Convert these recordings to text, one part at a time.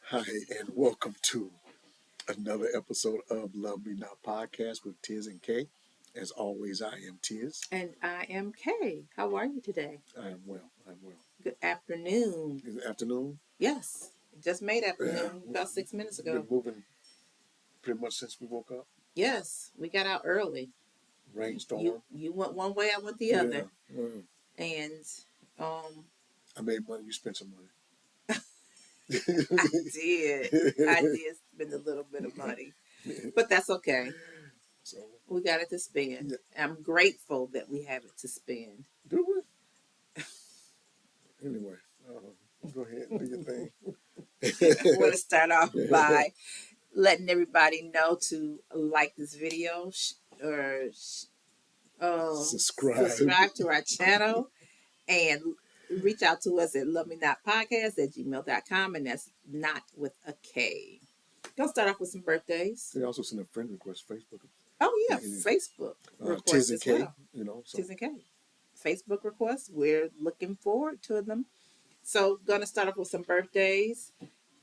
Hi, and welcome to another episode of Love Me Not Podcast with Tiz and Kay. As always, I am Tiz. And I am Kay. How are you today? I am well. I'm well. Good afternoon. Is it afternoon? Yes, just made Yeah, afternoon about 6 minutes we've been ago. moving pretty much since we woke up. Yes, we got out early. You Rainstorm. you went one way, I went the Yeah. other, and um, I made money. You spent some money. I did. I did spend a little bit of money, but that's okay. So, We got it to spend. yeah. I'm grateful that we have it to spend. Do we? Anyway, go ahead and do your thing. I want to start off by letting everybody know to like this video or Subscribe. subscribe to our channel and reach out to us at lovemenotpodcast@gmail.com, and that's not with a K. Gonna start off with some birthdays. They also send a friend request Facebook. Oh yeah, Yeah. Facebook Tiz requests and as Kay, well. So. Tiz and K. Facebook requests. We're looking forward to them. So gonna start off with some birthdays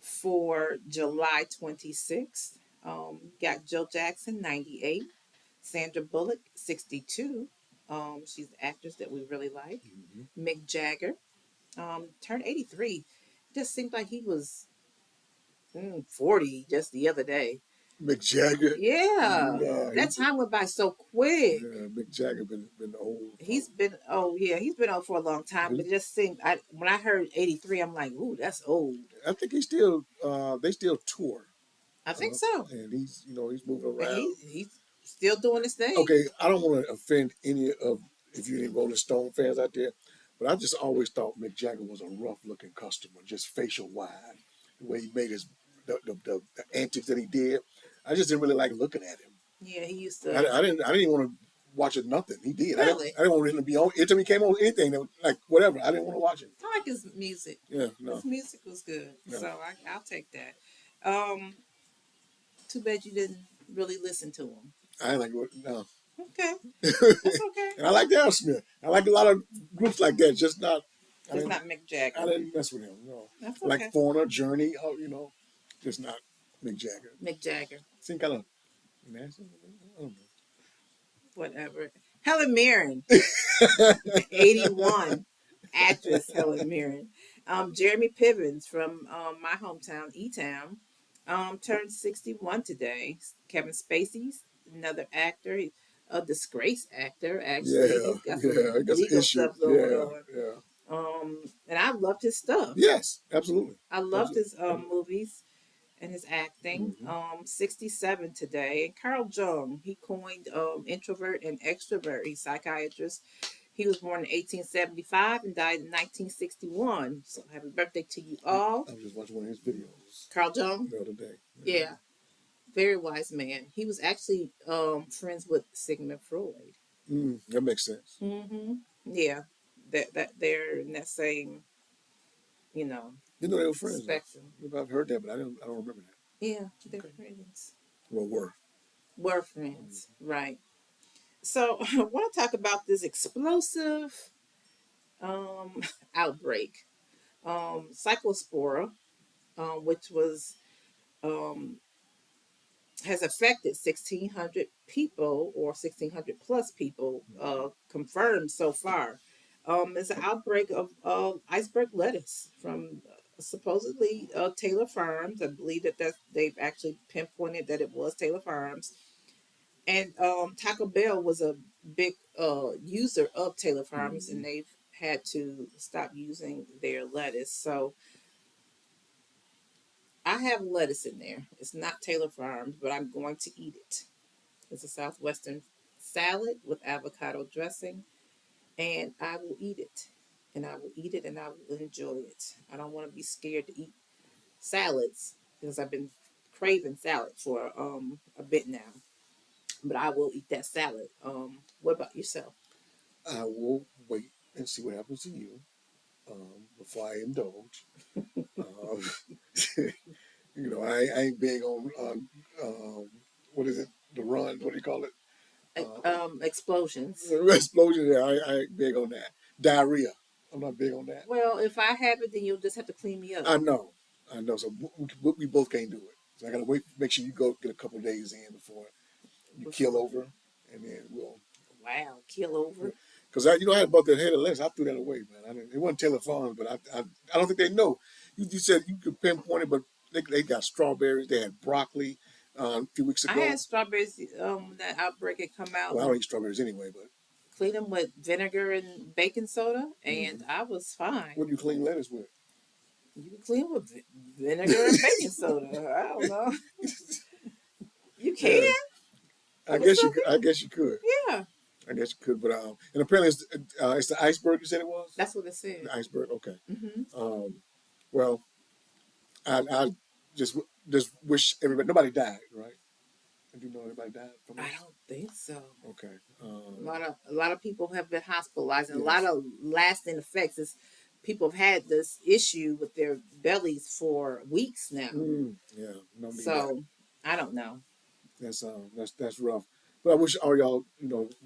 for July 26th. Got Jill Jackson, 98. Sandra Bullock, 62. She's the actress that we really like. Mick Jagger turned 83. Just seemed like he was 40 just the other day. Mick Jagger. Yeah, that time went by so quick. Yeah, Mick Jagger been old. He's been he's been old for a long time. But it just seemed when I heard 83, I'm like, ooh, that's old. I think he's still they still tour. I think so. And he's he's moving around. He's still doing his thing. Okay, I don't want to offend any of if you any Rolling Stone fans out there, but I just always thought Mick Jagger was a rough looking customer, just facial wide, the way he made his the antics that he did. I just didn't really like looking at him. Yeah, he used to. I didn't even want to watch it. Nothing he did. Really? I didn't want him to be on. Every time he came on anything, that was, like whatever, I didn't want to watch it. I like his music. Yeah, no. His music was good, No. so I'll take that. Too bad you didn't really listen to him. I ain't like what no. Okay, that's okay. And I like Aerosmith. I like a lot of groups like that. Just not. It's not Mick Jagger. I didn't mess with him. No. That's okay. Like Foreigner, Journey. Just not Mick Jagger. Mick Jagger. Seemed kind of nasty. I don't know. Whatever. Helen Mirren, 81, actress Helen Mirren. Jeremy Pivens from my hometown, E-Town, turned 61 today. Kevin Spacey's another actor, a disgraced actor. Actually, Yeah, he's got some he got some legal issues. stuff going on. Yeah. And I loved his stuff. Yes, absolutely. I loved his movies and his acting. 67 today. And Carl Jung, he coined introvert and extrovert. He's a psychiatrist. He was born in 1875 and died in 1961. So happy birthday to you all. I was just watching one of his videos. Carl Jung? The other day. Yeah. Very wise man. He was actually friends with Sigmund Freud. That makes sense. Yeah. That they're in that same, they were friends. spectrum. I've heard that, but I don't remember that. Yeah, they're friends. Well, Were friends, right. So I want to talk about this explosive outbreak. Cyclospora, which was has affected 1,600 people or 1,600 plus people confirmed so far. It's an outbreak of iceberg lettuce from supposedly Taylor Farms. I believe that they've actually pinpointed that it was Taylor Farms. And Taco Bell was a big user of Taylor Farms, and they've had to stop using their lettuce. So I have lettuce in there. It's not Taylor Farms, but I'm going to eat it. It's a Southwestern salad with avocado dressing, and I will eat it. And I will eat it, and I will enjoy it. I don't want to be scared to eat salads because I've been craving salad for a bit now. But I will eat that salad. What about yourself? I will wait and see what happens to you before I indulge. I ain't big on what is it? The run? What do you call it? Explosions. Explosion. Yeah, I ain't big on that. Diarrhea. I'm not big on that. Well, if I have it, then you'll just have to clean me up. I know. I know. So we both can't do it. So I gotta wait. Make sure you go get a couple of days in before you kill before. over, and then we'll. Wow, kill over. Because I had about that head of lettuce. I threw that away, man. It wasn't Taylor Farms, but I don't think they know. You said you could pinpoint it, but they got strawberries. They had broccoli a few weeks I had ago. strawberries. That outbreak had come out Well, I don't and eat strawberries anyway, but cleaned them with vinegar and baking soda, and hmm I was fine. what do you clean lettuce with? You can clean with vinegar and baking soda. I don't know. You can. Yeah, I guess so. I guess you could. Yeah, I guess you could, but and apparently it's the iceberg. You said it was that's what it said. the iceberg. Okay. Hmm. Um, well, I just just wish everybody nobody died, right? Do you know anybody died from I this? don't think so. Okay. A lot of people have been hospitalized, and a lot Yes. of lasting effects. Is people have had this issue with their bellies for weeks now. Yeah. No need that. So I don't know. That's rough. But I wish all y'all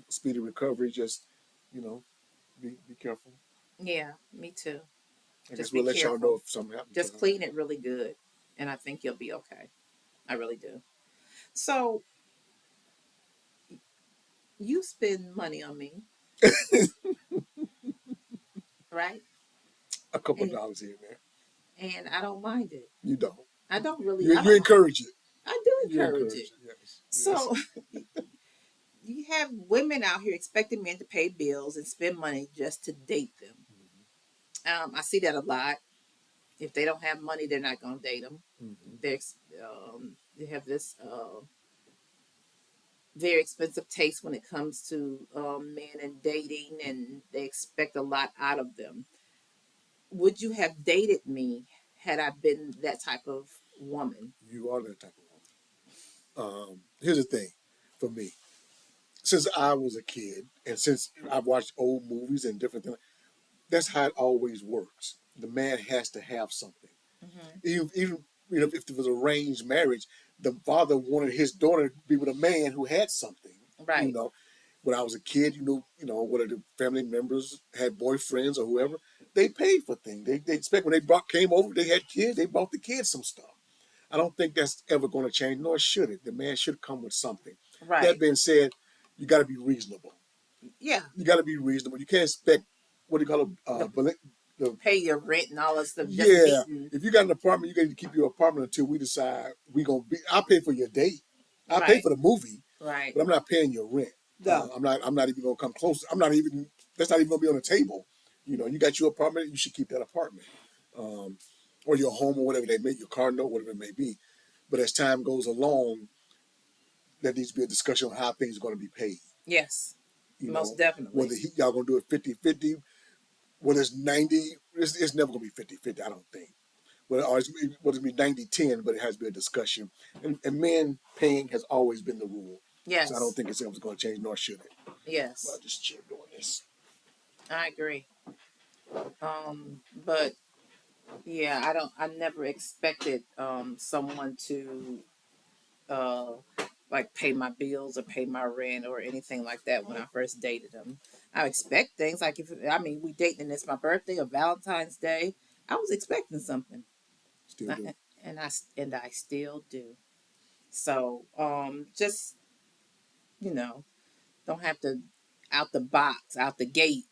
speedy recovery. Just you know be careful. Yeah, me too. I guess Just be we'll let y'all know careful. if something happens to Just clean it really good, and I think you'll be okay. I really do. So you spend money on me, her. right? A couple of And dollars here and there. I don't mind it. You don't. I don't really. You I you don't mind. encourage it. I do You encourage encourage it. it. Yes. Yes. So you have women out here expecting men to pay bills and spend money just to date them. I see that a lot. If they don't have money, they're not going to date them. Mm-hmm. They have this very expensive taste when it comes to men and dating, and they expect a lot out of them. Would you have dated me had I been that type of woman? You are that type of woman. Here's the thing, for me, since I was a kid, and since I've watched old movies and different things, that's how it always works. The man has to have something. Hmm. Even if it was arranged marriage, the father wanted his daughter to be with a man who had something. You Right, know, when I was a kid, whether the family members had boyfriends or whoever, they paid for things. They expect when they came over, they had kids, they bought the kids some stuff. I don't think that's ever going to change, nor should it. The man should come with something. That right. being said, you got to be reasonable. Yeah, You got to be reasonable. You can't expect what do you call it? the The pay your rent and all that stuff, just Yeah. meeting. If you got an apartment, you got to keep your apartment until we decide we gonna be. I'll pay for your date. I'll pay Right, for the movie, right. but I'm not paying your rent. No. I'm not. I'm not even gonna come close. I'm not even. That's not even gonna be on the table. You got your apartment. You should keep that apartment, um, or your home, or whatever they make your car note, whatever it may be. But as time goes along, there needs to be a discussion on how things are going to be paid. Yes, You most know, definitely. whether y'all going to do it 50-50, whether it's 90, it's never going to be 50-50, I don't think. Well, or it's going to be 90-10, but it has to be a discussion. And men paying has always been the rule. So I don't Yes, think it's ever going to change, nor should it. But I yes, just check doing this. I agree. But yeah, I never expected someone to uh like pay my bills or pay my rent or anything like that when I first dated them. I expect things like, if I mean, we dating and it's my birthday or Valentine's Day, I was expecting something. Still I- do. and I still do. So just, you know, don't have to out the box, out the gate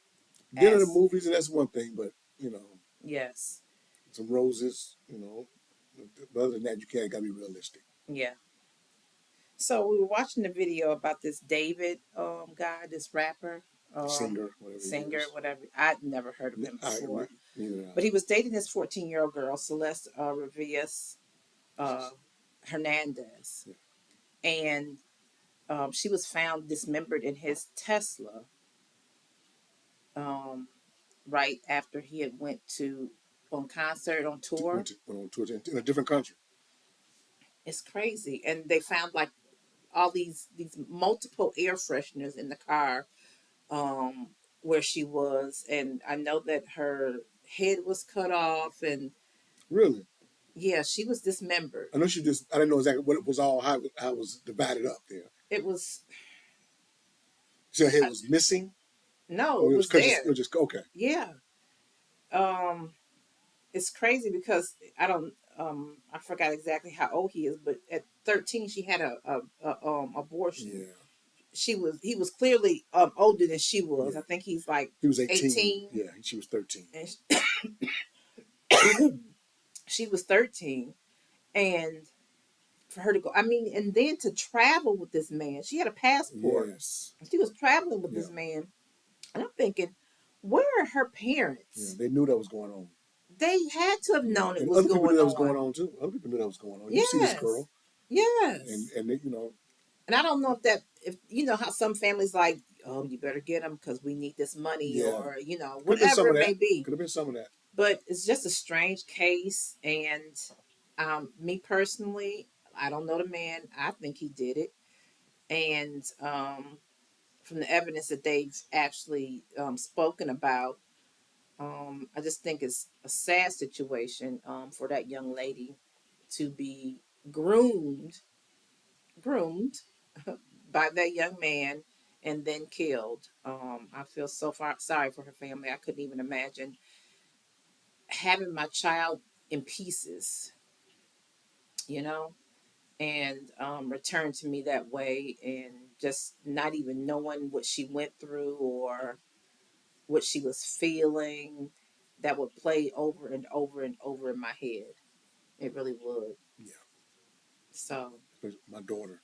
Dinner and as movies, and that's one thing, but, yes. some roses, But other than that, you can't, got to be realistic. Yeah. So we were watching the video about this David guy, this rapper, Singer, whatever he singer, is. whatever. I'd never heard of him before. Neither But he was dating this 14-year-old girl, Celeste Revias uh, Hernandez. Yeah. And she was found dismembered in his Tesla um, right after he had went to on concert on tour. Went on tour in a different country. It's crazy. And they found like all these multiple air fresheners in the car um, where she was, and I know that her head was cut off, and Really? yeah, she was dismembered. I know I didn't know exactly what it was all, how it was divided up there. It was So her head was missing? no, Or it it was was because it there. was just, okay. Yeah, um, it's crazy because I don't. I forgot exactly how old he is, but at 13 she had a abortion. Yeah. He was clearly older than she was. Yeah. I think he's like He was 18. 18, Yeah. She was 13. and she was 13. And for her to go, I mean, and then to travel with this man, she had a passport. Yes. She was traveling with Yeah. this man, and I'm thinking, where are her Yeah. parents? They knew that was going on. They had to have Yeah. known it And was other people knew going that was going on. on too. Other people knew that was going on. You see this Yes, girl, yes. and they, you know, And I don't know if that, if you know how some families like, oh, you better get them because we need this money, yeah, or could have been whatever some of it that. may be. Could have been some of that. But it's just a strange case, and me personally, I don't know the man. I think he did it, and from the evidence that they've actually spoken about, I just think it's a sad situation for that young lady to be groomed, groomed by that young man and then killed. I feel so far sorry for her family. I couldn't even imagine having my child in pieces, you know, and returned to me that way, and just not even knowing what she went through or what she was feeling. That would play over and over and over in my head. It really would. Yeah, So, my daughter.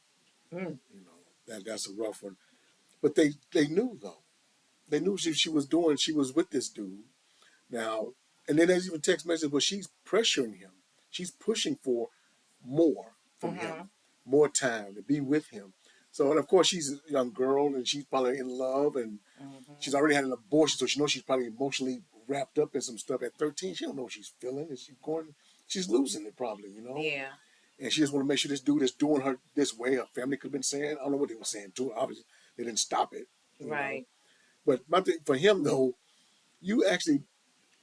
mm, You know, that's a rough one. But they knew though. They knew she was doing. She was with this dude now, and then there's even text message where she's pressuring him. She's pushing for more from mm-hmm, him, more time to be with him. So, and of course, she's a young girl and she's probably in love and she's mm-hmm, already had an abortion, so she knows she's probably emotionally wrapped up in some stuff. At 13, she don't know what she's feeling. And she's losing it probably, you know. yeah, And she just want to make sure this dude is doing her this way. Her family could have been saying, I don't know what they were saying to her. Obviously, they didn't stop it, you know. right, But my thing for him though, you actually,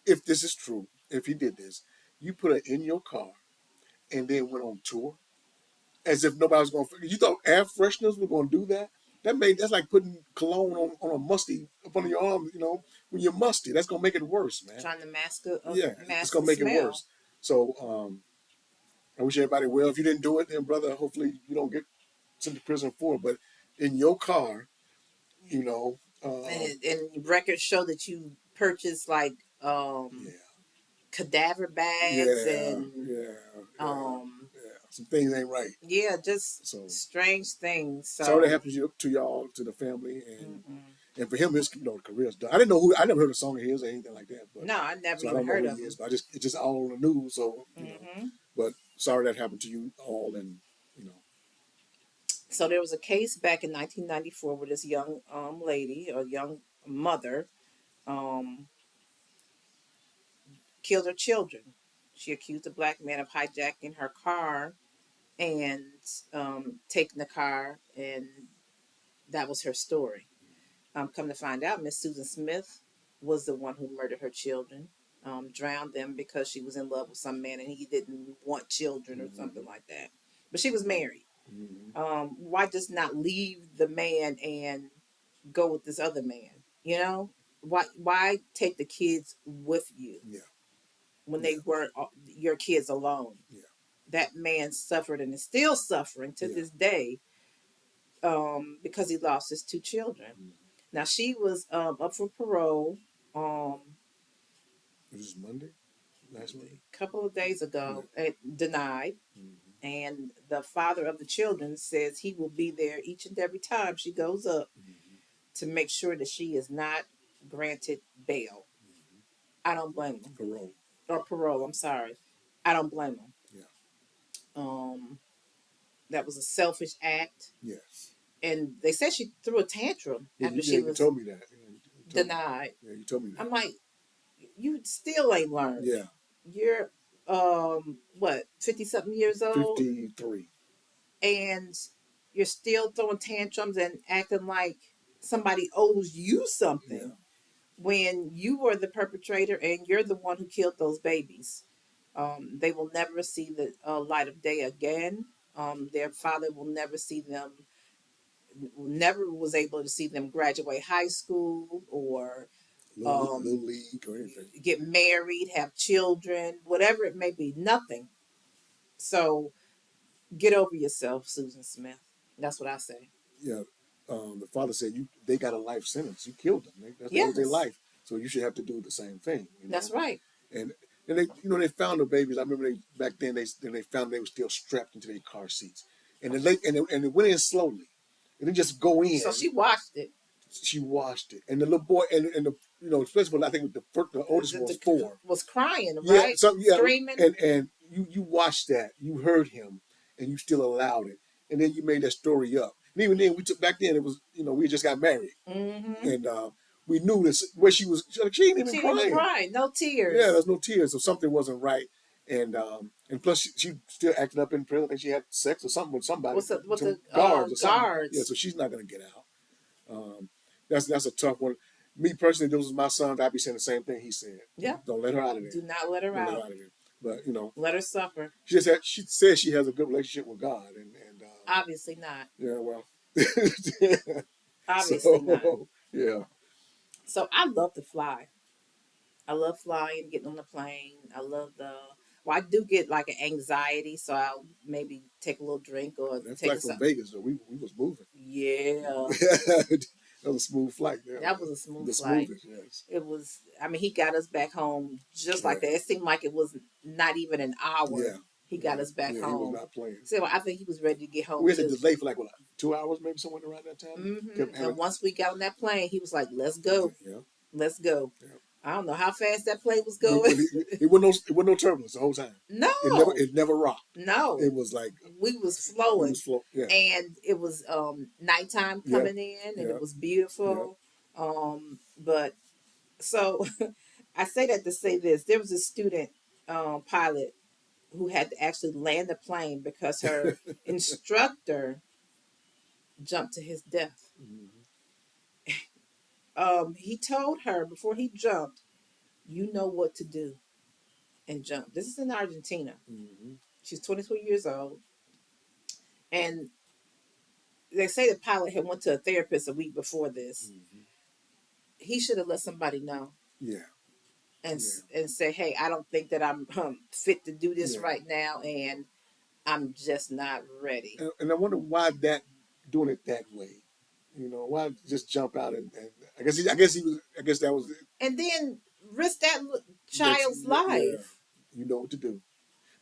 if this is true, if he did this, you put her in your car and then went on tour as if nobody was going to. You thought air fresheners were going to do that? That's like putting cologne on a musty up under your arm. You know, when you're musty, that's going to make it worse, man. trying to Yeah, it's mask going the to make it smell. worse. So I wish everybody well. If you didn't do it, then brother, hopefully you don't get sent to prison for it. But in your car, you know, And records show that you purchased like yeah, cadaver bags yeah, and yeah, yeah, um yeah. Some things ain't right. yeah, just So strange things. sorry that So happened to y'all, to the family, mm-mm. and for him, his career's done. I didn't know who. I never heard a song of his or anything like that. But No, I never so I even don't know heard who of he is. them. But it's just all on the news. So you know, Hmm. but sorry that happened to you all, and you know, So there was a case back in 1994 where this young lady, or young mother, um, killed her children. She accused a black man of hijacking her car and taking the car, and that was her story. Come to find out, Miss Susan Smith was the one who murdered her children, drowned them because she was in love with some man and he didn't want children or something mm-hmm, like that. But she was married. mm-hmm, Why just not leave the man and go with this other man? You know, why take the kids with you yeah, when yeah, they weren't your kids alone? yeah, That man suffered and is still suffering to yeah. this day, because he lost his two children. Mm-hmm. Now she was up for parole um, It was Monday, last Monday. a couple of days Yeah. ago, denied. Mm-hmm, And the father of the children says he will be there each and every time she goes up mm-hmm, to make sure that she is not granted bail. mm-hmm. I don't blame him. Parole. Or parole, I'm sorry. I don't blame him. Yeah. Um, that was a selfish act. Yes. And they said she threw a tantrum Yeah. after Yeah. she You was told me that. Yeah, you told me. denied. Yeah. You told me that. I'm like, you still ain't learned. Yeah. You're what, 50 something years old, 53. and you're still throwing tantrums and acting like somebody owes you Yeah. something when you were the perpetrator and you're the one who killed those babies. They will never see the light of day again. Their father will never see them, never was able to see them graduate high school or Little um, league or anything. get married, have children, whatever it may be. Nothing. So get over yourself, Susan Smith. That's what I say. Yeah. The father said, they got a life sentence. You killed them. That was their Yes, life. So you should have to do the same thing, that's right. And and they found the babies. I remember back then they found they were still strapped into their car seats, and they went in slowly, and they just go So in. she watched it. She washed it, and the little boy and the especially I think the oldest one was 4. Was crying, Yeah, right? so yeah, Screaming. and you watched that, you heard him, and you still allowed it, and then you made that story up. And even then, we took back then it was we just got married, Mm-hmm. and we knew this where she ain't even She didn't even crying. cry. No Yeah, tears. there's no tears, so something wasn't right, and plus she still acting up in prison. I think she had sex or something with somebody, With some the guards or something. Yeah, guards? so she's not gonna get out. Um, that's a tough one. Me personally, this was my son. I'd be saying the same thing he said. Yeah. Don't let her out of there. Do not let her Don't let her out. out of there. But Let her suffer. she says she has a good relationship with God, and Obviously not. yeah, well, Obviously not. so yeah, So I love to fly. I love flying, getting on the plane. I love the. Well, I do get like an anxiety, so I'll maybe take a little drink or that take flight a from something. Vegas, though, we was moving. Yeah, That was a smooth flight. There, that was a smooth the flight. smoothest, yes. It was. I mean, he got us back home just Yeah, like that. It seemed like it was not even an hour. yeah, He got yeah, us back yeah. He was home. not playing. So I think he was ready to get home We had to too. delay for like what 2 hours, maybe somewhere around that time. Kept Mm-hmm. having, And once we got on that plane, he was like, "Let's yeah, go, yeah. let's go." Yeah. I don't know how fast that plane was But going. it wasn't no turbulence the whole time. No, It never rocked. no, It was like we was we flowing, was flow. Yeah, and it was nighttime yeah, coming in, and yeah, it was yeah. beautiful. But so I say that to say this: there was a student pilot who had to actually land the plane because her instructor jumped to his death. Mhm, He told her before he jumped, "You know what to do and jump." This is in Argentina. mhm, She's 23 years old, and they say the pilot had went to a therapist a week before this. mhm. He should have let somebody know Yeah, and yeah, and say, "Hey, I don't think that I'm fit to do this yeah. right now, and I'm just not ready." And I wonder why that doing it that way. Why just jump out and I guess that was And then risk that that's child's yeah. life. You know what to do.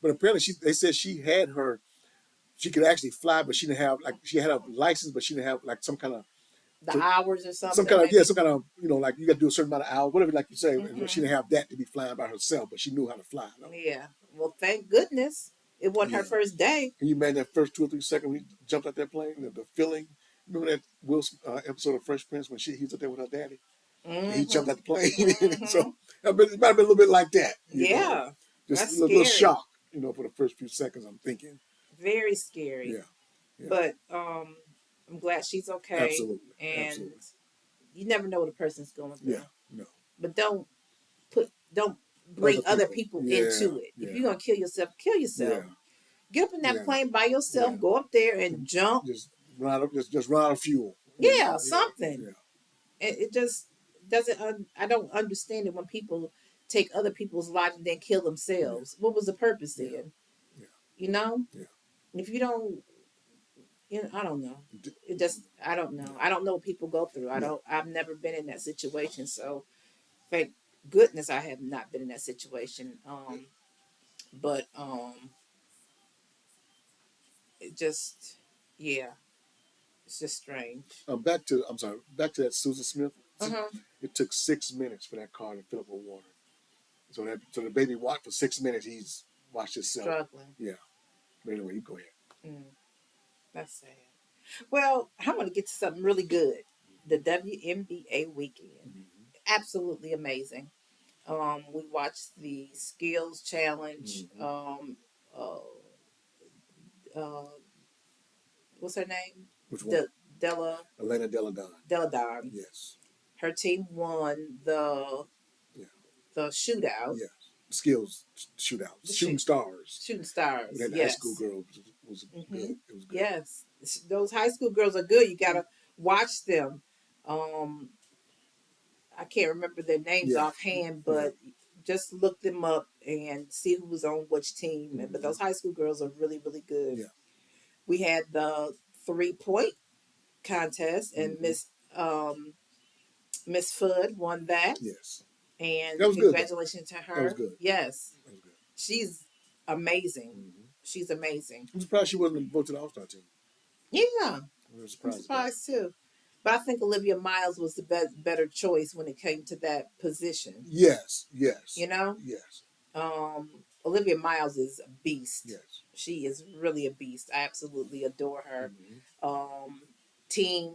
But apparently they said she could actually fly, but she had a license, but she didn't have like The hours or some something, kind of yeah, maybe. some kind of like you got to do a certain amount of hours, whatever like you say. And she Hmm. didn't have that to be flying by herself, but she knew how to fly though. Yeah. Well, thank goodness it wasn't her Yeah. first day. Can you imagine that first 2 or 3 seconds when he jumped out that plane, the feeling? Remember that episode of Fresh Prince when he was up there with her daddy? And he jumped Hmm. out the plane. Hmm. So it might have been a little bit like that, Yeah. just a That's little scary. shock, for the first few seconds. I'm thinking, Very scary. yeah, yeah, But I'm glad she's okay. absolutely, And absolutely, you never know what a person's going yeah, through. no, But don't bring other other people, people yeah, into it. If yeah, you're gonna kill yeah, yourself. Get up in that yeah, plane by yeah. yourself, go up there and jump. Just just run out of fuel, Yeah, yeah, something. yeah, It just doesn't. I don't understand it when people take other people's lives and then kill yeah, themselves. What was the purpose yeah, then? yeah, You know, yeah. if you don't, I don't know. D- It just, I don't know. yeah. I don't know what people go through. I No, don't. I've never been in that situation, so thank goodness I have not been in that situation. But it just, yeah, it's just strange. I'm sorry, back to that Susan Smith. Uh huh. It took 6 minutes for that car to fill up with water. So the baby walked for 6 minutes. He's watched himself. Struggling. Yeah. But anyway, you go ahead. Mm, that's sad. Well, I'm going to get to something really good. The WNBA weekend. Mm-hmm. Absolutely amazing. We watched the skills challenge. Mm-hmm. Uh, uh, what's her name? Which one? De- Della Elena Deladon. Deladon. Yes. Her team won Yeah. the shootout. Yes. Skills shootouts. The Shooting stars. shooting We stars. had the high school Yes. girls was Hmm. good. It was good. Yes. Those high school girls are good. You gotta watch them. Um, I can't remember their names Yeah. offhand, Yeah. but just look them up and see who was on which team. But those high school girls are really, really good. Yeah. We had the 3-point contest, and Miss Fudd won that. Yes. And That was good though. congratulations to That was her. good. Yes, That was good. she's amazing. She's amazing. I'm surprised she wasn't voted to the All Star team. Yeah, I was I'm surprised at that. surprised too. But I think Olivia Miles was the better choice when it came to that position. Yes. Yes. You know, Yes. Olivia Miles is a beast. Yes. She is really a beast. I absolutely adore her. Mm-hmm. Team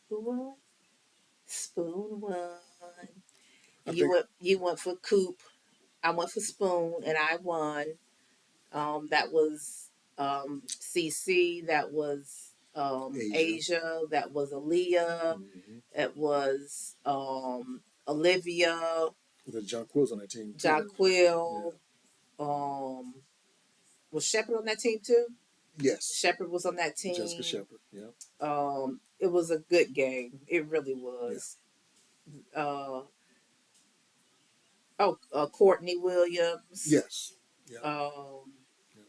who won? Spoon won. I think You went for Coop. I went for Spoon, and I won. That was CC. That was Asia. Asia. That was Aaliyah. Mm-hmm. It was Olivia. The John Quill's on that team too. Yeah. Jonquil. Um, was Shepard on that team too? Yes. Shepard was on that Jessica team. Shepard. Yeah. It was a good game. It really Yeah. was. Uh, Courtney Williams. Yes. Yeah. Um, Yeah.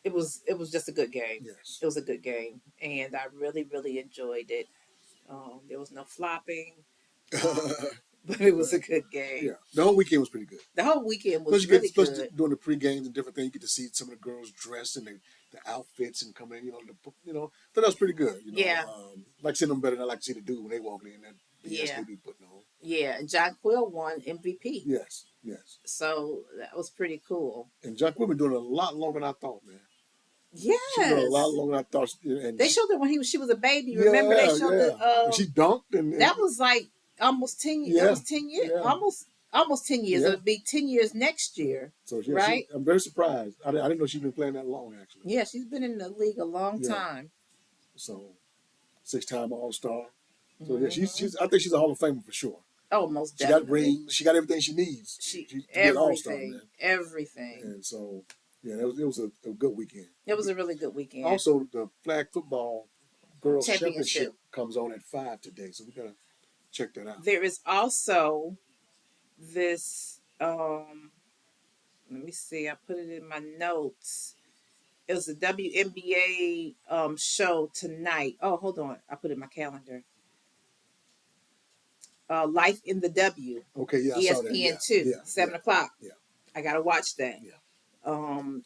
it was just a good game. Yes. It was a good game, and I really really enjoyed it. There was no flopping, um, but it was a Right. good game. Yeah. The whole weekend was pretty good. The whole weekend Plus, was you get really plus good. during the pre games and different things, you get to see some of the girls dressed and the outfits and coming in. I thought that was pretty good. Yeah, Like seeing them better than I like to see the dude when they walk in that BS yeah, they be putting on. yeah. And John Quill won MVP, Yes. Yes. so that was pretty cool. And John Quill been doing it a lot longer than I thought, man. She been doing it a lot Yes, longer than I thought. And they showed it when she was a baby. Remember they yeah, showed yeah. the And she dunked that was like almost 10. That yeah, was 10 years. yeah, Almost 10 years. yeah. It'll be 10 years next Yeah. year, So yeah, right? I'm very surprised. I didn't know she'd been playing that long actually. Yeah, she's been in the league a long Yeah. time. So 6-time All Star. So yeah, Hmm. I think she's a Hall of Famer for sure. Oh, most She got definitely. rings. She got everything she needs She to be an All Star, everything, man. everything. And so yeah, it was a good weekend. It was a really good weekend. Also, the flag football girls Championship. championship comes on at 5 today, so we gotta check that out. There is also this. Let me see. I put it in my notes. It was a WNBA show tonight. Oh, hold on. I put it in my calendar. Life in the W. Okay, yeah, I saw that. ESPN Yeah, 2, yeah, 7 o'clock. yeah, I gotta watch that. yeah.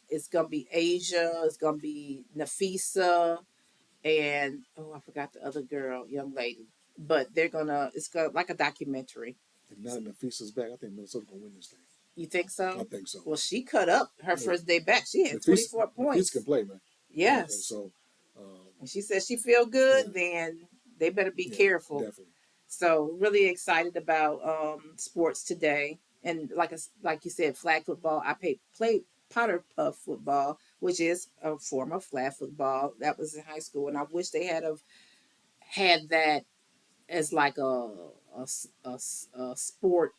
It's gonna be Asia. It's gonna be Nafisa, and I forgot the other girl, young lady. But it's gonna like a documentary. If not enough Fisa's back, I think Minnesota's gonna win this thing. You think so? I think so. Well, she cut up her Yeah. first day back. She had Nafisa, 24 points. Nafisa can play, man. Yes. And so, And she said she feel good. Yeah. Then they better be yeah, careful. definitely. So really excited about sports today, and like you said, flag football. I played Potter Puff football, which is a form of flag football. That was in high school, and I wish they had that as like a sport,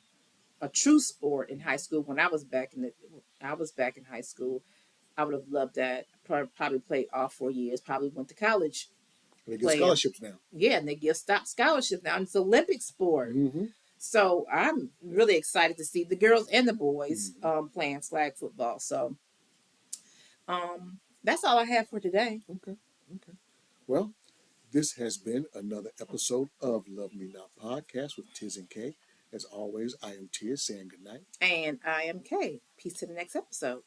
a true sport in high school. When I was back in high school, I would have loved that. Probably played all 4 years. Probably went to college. They get scholarships now. Yeah, and they give scholarships now. And it's an Olympic sport. Mm-hmm. So I'm really excited to see the girls and the boys playing flag football. So that's all I have for today. Okay. Well, this has been another episode of Love Me Not Podcast with Tiz and Kay. As always, I am Tiz saying goodnight. And I am Kay. Peace to the next episode.